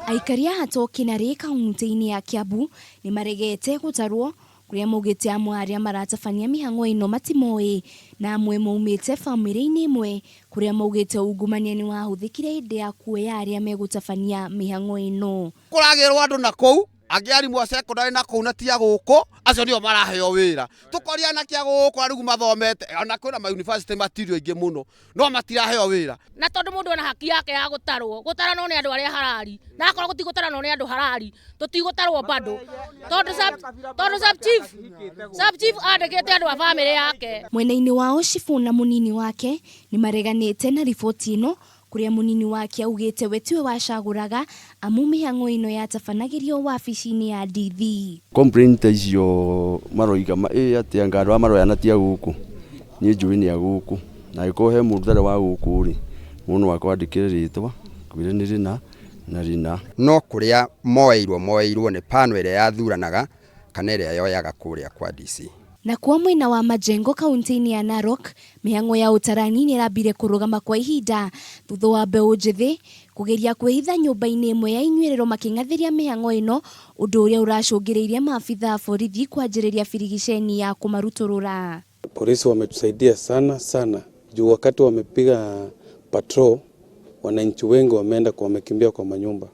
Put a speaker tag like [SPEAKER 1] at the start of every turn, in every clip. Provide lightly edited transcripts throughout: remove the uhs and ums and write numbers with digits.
[SPEAKER 1] Aikari a Hato Kinale kaunti ya Kiambu nimeregete gutarwo kuria maugite amwe aria maratabania mihang'o ino matamoi na amwe maumite family-ini imwe kuria maugite ungumania ni wahuthikire indi ya kuoya aria megutabania mihang'o ino.
[SPEAKER 2] Kuragirwo andu Nakuo angi arimu a secondary Nakuo na tia guku acio nio maraheo wira tukoria na kia guku arigu mathomete ona kwina ma university matirio ingi muno no matiraheo wira
[SPEAKER 3] na tondu mundu ona haki yake ya gutarwo gutarano ni andu aria harari na akora gutigutarano ni andu harari tutigutarwo bado tondu sub chief andikite andu a family yake.
[SPEAKER 1] Mwena-ini wao cibu na munini wake nimareganite na riboti ino kuria munini wake augite we tiwe wacaguraga amu mihang'o ino yatabanagirio wabici-ini ya DV.
[SPEAKER 4] Complaint icio maroiga ati angaru amaroyana tia guku ni njui ni aguku na ikohe murutare wa guku ri muno wakwandikire ritwa kwire ni rina
[SPEAKER 5] no kuria moeirwo ni panel ire yathuranaga kana ire yoyaga kuria kwa DC.
[SPEAKER 1] Nakuo mwena wa majengo kaunti ya Narok mihang'o ya utarani ni rabire kurugama kwa ihinda thutha wa mbeu njithi kugeria kwihitha nyumba-ini imwe ya inywerero making'athiria mihang'o ino undu uria uracungiriirie maabitha borithi kwanjiriria birigiceni ya kumaruturura.
[SPEAKER 6] Polisi wametusaidia sana juu wakati wamepiga patrol wananchi wengi wamekimbia kwa manyumba.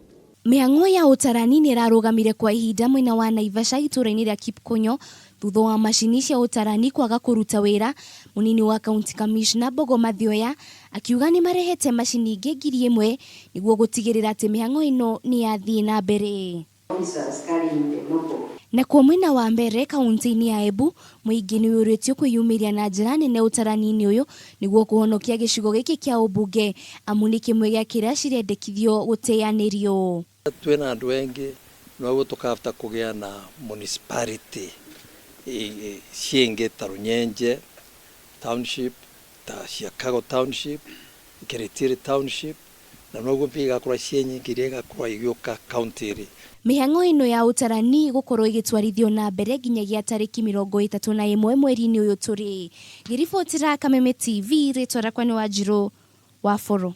[SPEAKER 1] Mihang'o ya utarani ni rarugamire kwa ihinda mwena wa Naivasha ituraini ria Kipkonyo thutha wa macini cia utarani kwaga kuruta wira. Munini wa county commissioner Bogo Mathioya akiuga ni marehete macini ingi 1,000 niguo gutigirira ati mihang'o ino ni yathie na mbere. Nakuo mwena wa mbere kaunti ya Embu muingi ni uritio kwiyumiria na njira nene utarani-ini uyu niguo kuhonokia gicigo giki kia umbunge amu ni kimwe gia kiria cirendekithio guteanirio.
[SPEAKER 7] Twina andu engi no tukafta kugia na municipality ciengi ta Runyenje township ta Chicago township Kiritiri township na noguo piga kura cienyi kirega kura igioka county.
[SPEAKER 1] Mihang'o ino ya utarani gukorwo igitwarithio na mbere nginyagia tariki 31 mweri-ini uyu turi. Ngiribotira Kameme TV ritwa rakwa ni Wanjiru wa Foro.